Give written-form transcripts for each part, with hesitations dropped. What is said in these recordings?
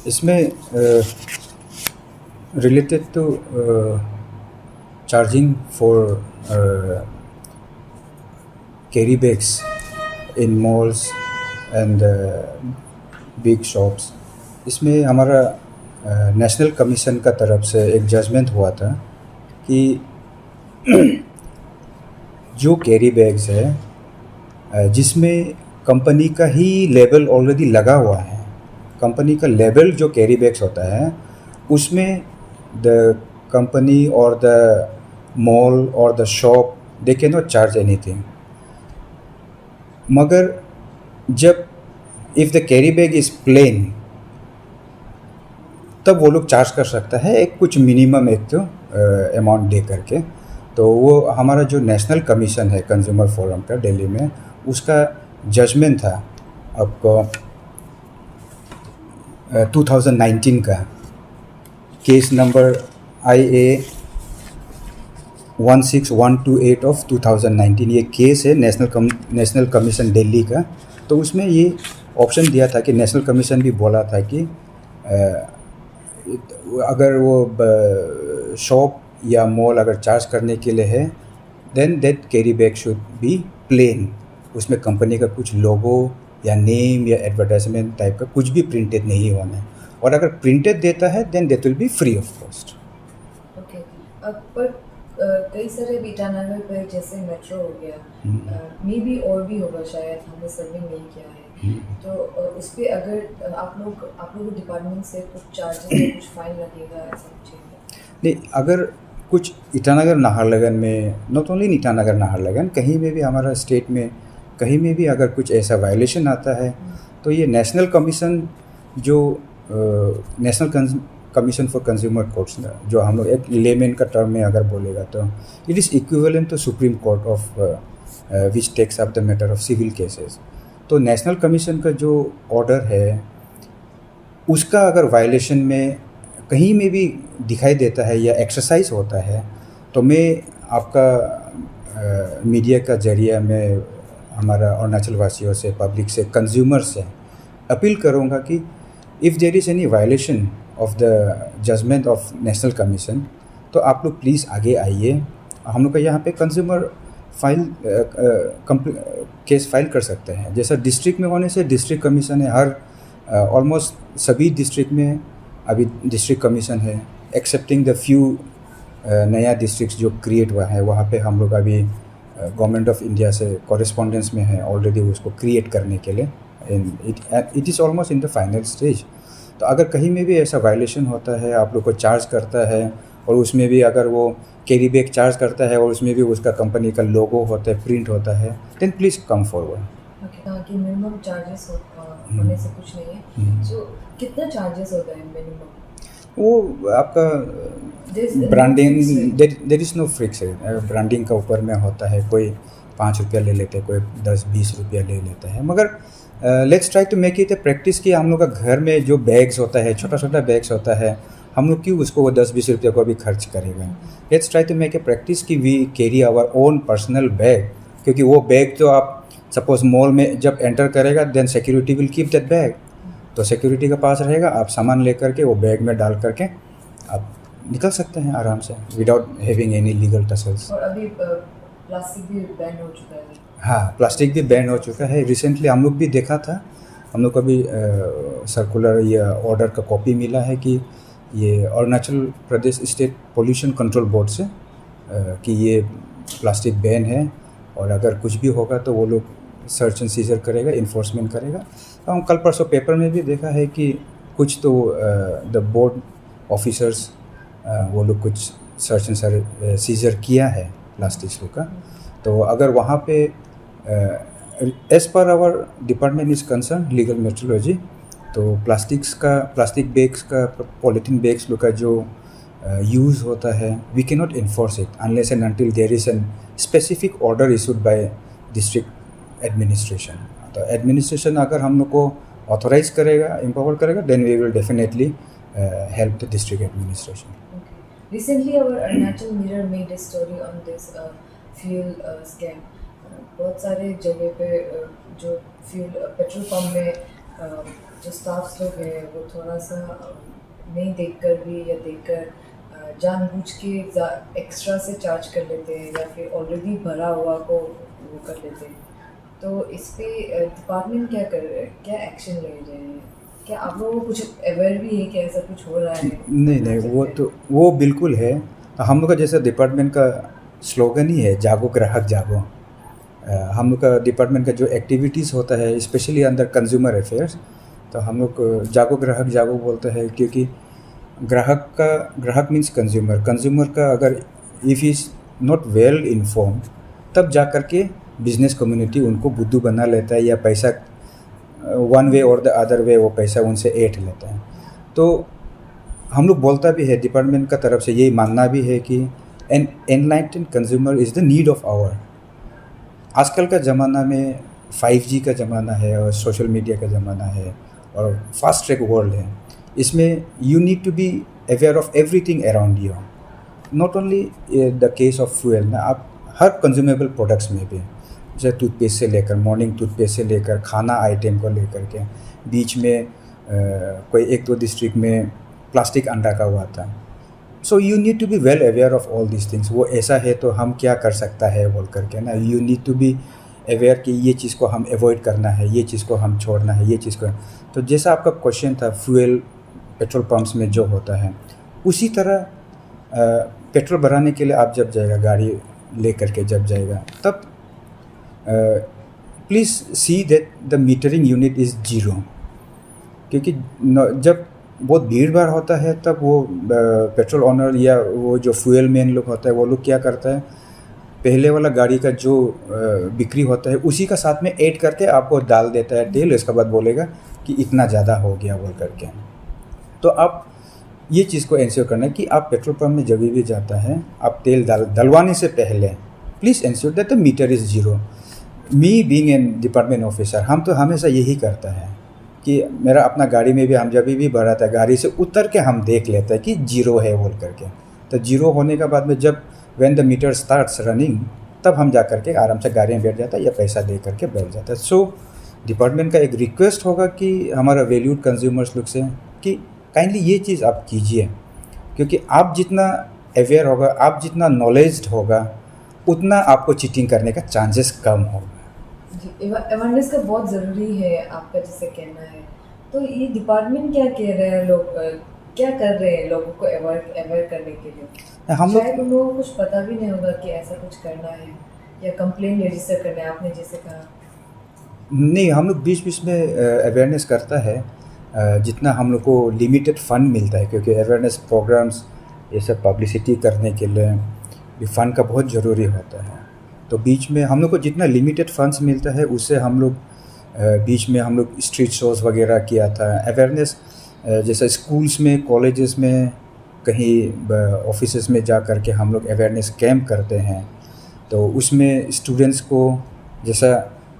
इसमें related to charging for carry bags in malls and big shops, इसमें हमारा national commission का तरफ से एक जजमेंट हुआ था कि जो कैरी बैग्स है जिसमें कंपनी का ही लेबल ऑलरेडी लगा हुआ है, कंपनी का लेबल जो कैरी बैग्स होता है उसमें द कंपनी और द मॉल और the shop they can not charge anything. मगर जब if the carry bag is plain तब वो लोग चार्ज कर सकता है एक कुछ मिनिमम एक तो अमाउंट दे करके। तो वो हमारा जो नेशनल कमीशन है कंज्यूमर फोरम का दिल्ली में, उसका जजमेंट था आपको 2019 का केस नंबर IA 16128 ऑफ 2019। ये केस है नेशनल कमीशन दिल्ली का। तो उसमें ये ऑप्शन दिया था कि नेशनल कमीशन भी बोला था कि अगर वो शॉप या मॉल अगर चार्ज करने के लिए है then that carry bag should be plain, उसमें कंपनी का कुछ लोगो या नेम या एडवर्टाइजमेंट टाइप का कुछ भी प्रिंटेड नहीं होना है, और अगर प्रिंटेड देता है then that will be free of cost. Okay, पर कई सारे ईटानगर पे जैसे मेट्रो हो गया, मे बी और भी होगा शायद, हमने सर्वे नहीं किया है, तो उस पर अगर आप लोग डिपार्टमेंट से कुछ चार्जेस या कुछ फाइन लगेगा ऐसा कुछ है? नहीं, अगर कुछ ईटानगर नाहरलगन में, नॉट ओनली ईटानगर नाहरलगन, कहीं में भी हमारा स्टेट में कहीं में भी अगर कुछ ऐसा वायलेशन आता है तो ये नेशनल कमीशन जो national commission for consumer courts, जो हम लोग एक लेमेन का टर्म में अगर बोलेगा तो it is equivalent to supreme court of which takes up the matter of civil cases. तो नेशनल कमीशन का जो ऑर्डर है उसका अगर वायलेशन में कहीं में भी दिखाई देता है या एक्सरसाइज होता है तो मैं आपका मीडिया का जरिया में हमारा अरुणाचल वासियों से, पब्लिक से, कंज्यूमर से अपील करूँगा कि if there is any violation of the judgment of national commission तो आप लोग प्लीज़ आगे आइए। हम लोग का यहाँ पे कंज्यूमर केस फाइल कर सकते हैं। जैसा डिस्ट्रिक्ट में होने से डिस्ट्रिक्ट कमीशन है, हर ऑलमोस्ट सभी डिस्ट्रिक्ट में अभी डिस्ट्रिक्ट कमीशन है, एक्सेप्टिंग द फ्यू नया डिस्ट्रिक्ट जो क्रिएट हुआ है, वहाँ पे हम लोग अभी गवर्नमेंट ऑफ इंडिया से कॉरेस्पॉन्डेंस में है ऑलरेडी उसको क्रिएट करने के लिए। It is almost in the final stage. तो अगर कहीं में भी ऐसा वायलेशन होता है, आप लोग को चार्ज करता है और उसमें भी अगर वो कैरी बैग चार्ज करता है और उसमें भी उसका कंपनी का लोगो होता है, प्रिंट होता है, देन प्लीज़ कम फॉरवर्ड। कि मिनिमम चार्जेस होने से कुछ नहीं है, सो कितना चार्जेस होता है मिनिमम? वो आपका branding, there is no fix है, ब्रांडिंग का ऊपर में होता है, कोई 5 रुपया ले लेते हैं, कोई 10-20 रुपया ले लेता है। मगर let's try to make it a practice कि हम लोग का घर में जो बैग्स होता है, छोटा छोटा बैग्स होता है, हम लोग क्यों उसको वो 10-20 रुपया को भी खर्च करेगा। Let's try to make a practice कि we carry our own personal bag, क्योंकि वो बैग तो आप सपोज मॉल में जब एंटर करेगा then security will keep that bag, तो सिक्योरिटी के पास रहेगा, आप सामान लेकर के वो बैग में डाल करके आप निकल सकते हैं आराम से without having any legal tassels. और अभी प्लास्टिक भी बैन हो चुका है। हाँ, प्लास्टिक भी बैन हो चुका है। रिसेंटली हम लोग भी देखा था, हम लोग को भी सर्कुलर या ऑर्डर का कॉपी मिला है कि ये Arunachal Pradesh state pollution control board से कि ये प्लास्टिक बैन है और अगर कुछ भी होगा तो वो लोग सर्च एंड सीजर करेगा, इन्फोर्समेंट करेगा। तो हम कल परसों पेपर में भी देखा है कि कुछ तो द बोर्ड ऑफिसर्स वो लोग कुछ सर्च एंड सीजर किया है प्लास्टिक्स का। तो अगर वहाँ पे as per our department is concern legal metrology, तो प्लास्टिक बैग्स का, पॉलीथीन बैग्स का जो यूज़ होता है, we can not enforce it unless and until there is an specific order issued by district administration. तो एडमिनिस्ट्रेशन अगर हम लोग को ऑथोराइज करेगा, एम्पावर करेगा, then we will definitely help the district administration. Recently, our Arunachal Mirror made a story on this fuel scam. बहुत सारे जगह पे जो फ्यूल पेट्रोल पंप में जो स्टाफ्स लोग हैं वो थोड़ा सा नहीं देखकर भी या देखकर जानबूझ के एक्स्ट्रा से चार्ज कर लेते हैं या फिर ऑलरेडी भरा हुआ को वो कर लेते हैं। तो इस पे डिपार्टमेंट क्या कर रहे हैं, क्या एक्शन ले रहे हैं, क्या आप लोगों को कुछ अवेयर भी है कि ऐसा कुछ हो रहा है? नहीं नहीं, वो तो वो बिल्कुल है। तो हम लोग का जैसे डिपार्टमेंट का स्लोगन ही है, जागो ग्राहक जागो। हम लोग का डिपार्टमेंट का जो एक्टिविटीज़ होता है स्पेशली अंडर कंज्यूमर अफेयर्स, तो हम लोग जागो ग्राहक जागो बोलते हैं, क्योंकि ग्राहक मीन्स कंज्यूमर का अगर if is not well inform, तब जा कर के बिजनेस कम्युनिटी उनको बुद्धू बना लेता है या पैसा वन वे और द अदर वे वो पैसा उनसे ऐंठ लेता है। तो हम लोग बोलता भी है, डिपार्टमेंट का तरफ से यही मानना भी है कि an enlightened consumer is the need of hour. आजकल का ज़माना में 5G का ज़माना है और सोशल मीडिया का ज़माना है और फास्ट ट्रैक वर्ल्ड है। इसमें you need to be aware of everything around you, not only the case of fuel ना, आप हर कंज्यूमेबल प्रोडक्ट्स में भी, जैसे टूथपेस्ट से लेकर, मॉर्निंग टूथपेस्ट से लेकर खाना आइटम को लेकर के, बीच में कोई एक दो डिस्ट्रिक्ट में प्लास्टिक अंडा का हुआ था। So you need to be well aware of all this things. वो ऐसा है तो हम क्या कर सकता है बोल करके ना, you need to be aware कि ये चीज़ को हम अवॉइड करना है, ये चीज़ को हम छोड़ना है, ये चीज़ को। तो जैसा आपका क्वेश्चन था फ्यूल पेट्रोल पंप्स में जो होता है, उसी तरह पेट्रोल भराने के लिए आप जब जाएगा, गाड़ी ले करके जब जाएगा, तब please see that the metering unit is zero. क्योंकि जब बहुत भीड़ भाड़ होता है तब वो पेट्रोल ऑनर या वो जो फ्यूल मैन लोग होता है वो लोग क्या करता है, पहले वाला गाड़ी का जो बिक्री होता है उसी का साथ में ऐड करके आपको डाल देता है तेल। इसके बाद बोलेगा कि इतना ज़्यादा हो गया बोल करके। तो आप ये चीज़ को इंश्योर करना है कि आप पेट्रोल पंप में जब भी जाता है, आप तेल डलवाने से पहले please ensure that the meter is zero. Me being an department officer, हम तो हमेशा यही करता है कि मेरा अपना गाड़ी में भी हम जब भी भराता है, गाड़ी से उतर के हम देख लेते हैं कि जीरो है बोल करके। तो जीरो होने के बाद में जब when the meter starts running, तब हम जा करके आराम से गाड़ी में बैठ जाता है या पैसा दे करके बैठ जाता है। सो डिपार्टमेंट का एक रिक्वेस्ट होगा कि हमारा वैल्यूड कंज्यूमर्स लोग से कि काइंडली ये चीज़ आप कीजिए, क्योंकि आप जितना अवेयर होगा, आप जितना नॉलेज्ड होगा, उतना आपको चीटिंग करने का चांसेस कम होगा। जी, अवेयरनेस का बहुत ज़रूरी है आपका जैसे कहना है। तो ये डिपार्टमेंट क्या कह रहे हैं, लोग क्या कर रहे हैं लोगों को अवेयर करने के लिए? हम लोग शायद उन लोगों को कुछ पता भी नहीं होगा कि ऐसा कुछ करना है या कंप्लेन रजिस्टर करना है, आपने जैसे कहा। नहीं, हम लोग बीच बीच में अवेयरनेस करता है, जितना हम लोग को लिमिटेड फंड मिलता है, क्योंकि अवेयरनेस प्रोग्राम्स ये सब पब्लिसिटी करने के लिए भी फंड का बहुत ज़रूरी होता है। तो बीच में हम लोग को जितना लिमिटेड फंड्स मिलता है उससे हम लोग बीच में हम लोग स्ट्रीट शोज़ वगैरह किया था। अवेयरनेस जैसे स्कूल्स में, कॉलेजेस में, कहीं ऑफिसेस में जा कर के हम लोग अवेयरनेस कैंप करते हैं। तो उसमें स्टूडेंट्स को, जैसा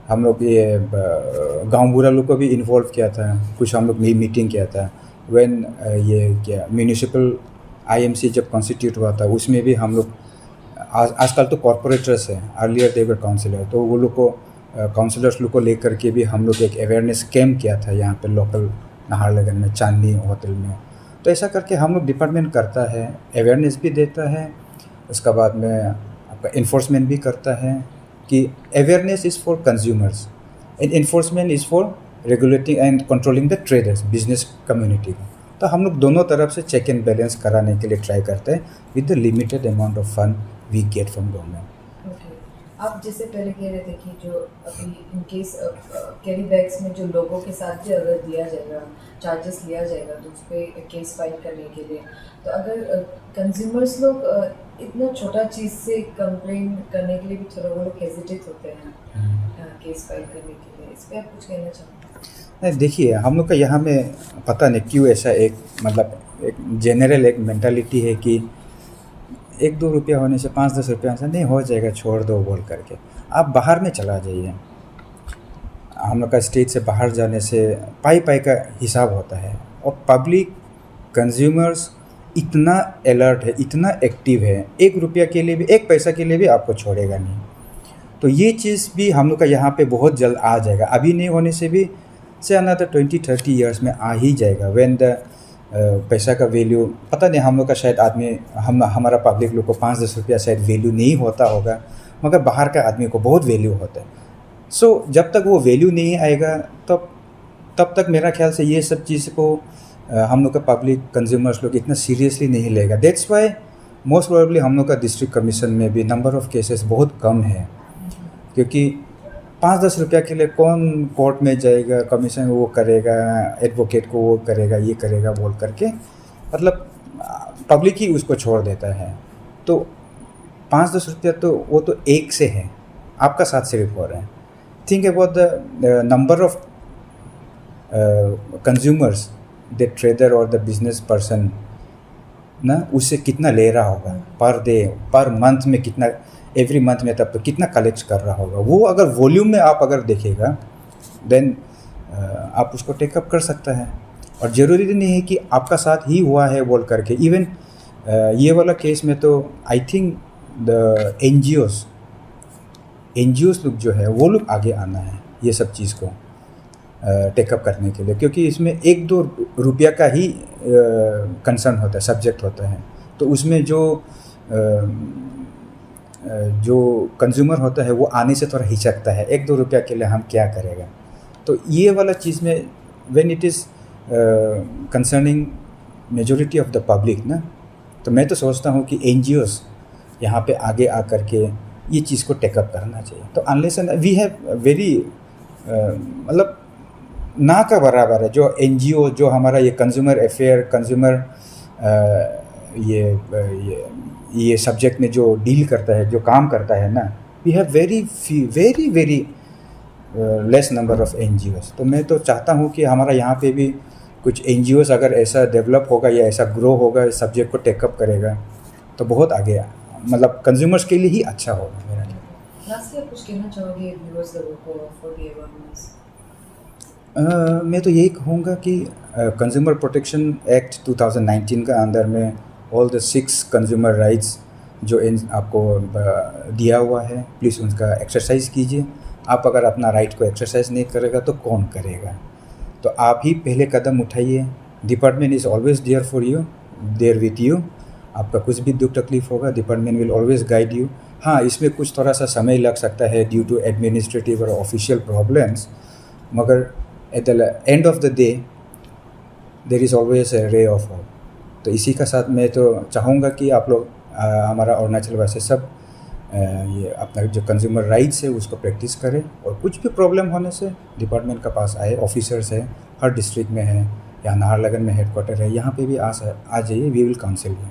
हम लोग ये गाँव बुरा लोग को भी इन्वॉल्व किया था, कुछ हम लोग मीटिंग किया था। व्हेन ये क्या म्यूनिसिपल IMC जब कॉन्स्टिट्यूट हुआ था, उसमें भी हम लोग आजकल तो कॉर्पोरेटर्स हैं, अर्लियर दे वर काउंसिलर, तो वो लोग को काउंसिलर्स लोग को लेकर के भी हम लोग एक अवेयरनेस कैंप किया था यहाँ पे लोकल नाहरलगुन में, चांदनी होटल में। तो ऐसा करके हम लोग डिपार्टमेंट करता है, अवेयरनेस भी देता है, उसका बाद में आपका इन्फोर्समेंट भी करता है कि awareness is for consumers and enforcement is for regulating and controlling the traders, business community. तो हम लोग दोनों तरफ से चेक एंड बैलेंस कराने के लिए ट्राई करते हैं with the limited amount of fund we get from government. Okay, आप जैसे पहले कह रहे थे कि जो अभी इन केस कैरी बैग्स में जो लोगों के साथ भी अगर दिया जाएगा, चार्जेस लिया जाएगा, तो उस पर केस फाइल करने के लिए, तो अगर कंज्यूमर्स लोग इतना छोटा चीज़ से कंप्लेन करने के लिए भी थोड़ा वो लोग हेजिटेट होते हैं केस फाइल करने के लिए, इस पर आप कुछ कहना चाहोगे? नहीं, देखिए हम लोग का यहाँ में पता नहीं क्यों ऐसा एक मतलब एक जनरल एक मेंटालिटी है कि 1-2 रुपया होने से 5-10 रुपया से नहीं हो जाएगा, छोड़ दो बोल करके। आप बाहर में चला जाइए, हम लोग का स्टेट से बाहर जाने से पाई का हिसाब होता है, और पब्लिक कंज्यूमर्स इतना अलर्ट है, इतना एक्टिव है, 1 रुपया के लिए भी, 1 पैसा के लिए भी आपको छोड़ेगा नहीं। तो ये चीज़ भी हम लोग का यहाँ पे बहुत जल्द आ जाएगा। अभी नहीं होने से भी से अनदर 20-30 ईयर्स में आ ही जाएगा। व्हेन द पैसा का वैल्यू, पता नहीं हम लोग का शायद आदमी, हमारा पब्लिक लोग को 5-10 रुपया शायद वैल्यू नहीं होता होगा, मगर बाहर का आदमी को बहुत वैल्यू होता है। सो जब तक वो वैल्यू नहीं आएगा तब तक मेरा ख्याल से ये सब चीज़ को हम लोग का पब्लिक कंज्यूमर्स लोग इतना सीरियसली नहीं लेगा। दैट्स वाई मोस्ट प्रोबेबली हम लोग का डिस्ट्रिक्ट कमीशन में भी नंबर ऑफ़ केसेस बहुत कम है, क्योंकि 5-10 रुपया के लिए कौन कोर्ट में जाएगा, कमीशन वो करेगा, एडवोकेट को वो करेगा, ये करेगा बोल करके, मतलब पब्लिक ही उसको छोड़ देता है। तो 5-10 रुपया तो वो तो एक से है, आपका साथ सिर्फ हो रहा है। Think about the number of consumers, the trader और द बिजनेस पर्सन ना, उससे कितना ले रहा होगा पर डे, पर मंथ में कितना, एवरी मंथ में तब तो कितना कलेक्ट कर रहा होगा। वो अगर वॉल्यूम में आप अगर देखेगा देन आप उसको टेकअप कर सकता है। और ज़रूरी नहीं है कि आपका साथ ही हुआ है बोल करके। इवन ये वाला केस में तो आई थिंक द एनजीओस लोग जो है वो लोग आगे आना है ये सब चीज़ को टेकअप करने के लिए, क्योंकि इसमें 1-2 रुपया का ही कंसर्न होता है, सब्जेक्ट होता है। तो उसमें जो कंज्यूमर होता है वो आने से थोड़ा हिचकता है, 1-2 रुपया के लिए हम क्या करेगा। तो ये वाला चीज़ में when it is concerning majority of the public ना, तो मैं तो सोचता हूँ कि एनजीओस यहाँ पे आगे आकर के ये चीज़ को टेकअप करना चाहिए। तो unless and we have very मतलब ना का बराबर है जो एनजीओ, जो हमारा ये कंज्यूमर अफेयर, कंज्यूमर ये सब्जेक्ट में जो डील करता है, जो काम करता है ना, we have very less number of NGOs. तो मैं तो चाहता हूँ कि हमारा यहाँ पे भी कुछ एनजीओस अगर ऐसा डेवलप होगा या ऐसा ग्रो होगा, इस सब्जेक्ट को टेकअप करेगा तो बहुत आगे, मतलब कंज्यूमर्स के लिए ही अच्छा होगा मेरा। लास्टली आप कुछ कहना चाहोगे व्यूअर्स लोगों को फॉर द अवेयरनेस? मैं तो यही कहूँगा कि कंज्यूमर प्रोटेक्शन एक्ट 2019 का अंदर में ऑल द 6 कंज्यूमर राइट्स जो आपको दिया हुआ है, प्लीज़ उनका एक्सरसाइज कीजिए। आप अगर अपना राइट को एक्सरसाइज नहीं करेगा तो कौन करेगा? तो आप ही पहले कदम उठाइए। Department is always there for you, there with you. आपका कुछ भी दुख तकलीफ होगा, department will always guide you. हाँ, इसमें कुछ थोड़ा सा समय लग सकता है ड्यू टू एडमिनिस्ट्रेटिव और ऑफिशियल प्रॉब्लम्स, मगर at the end of the day there is always a ray of hope. तो इसी का साथ मैं तो चाहूँगा कि आप लोग हमारा अरुणाचल वासी सब ये अपना जो कंज्यूमर राइट्स है उसको प्रैक्टिस करें, और कुछ भी प्रॉब्लम होने से डिपार्टमेंट का पास आए। ऑफिसर्स है, हर डिस्ट्रिक्ट में है, यहाँ नाहरलगुन में हेडक्वार्टर है, यहाँ पे भी आ जाइए, वी विल काउंसिल यू।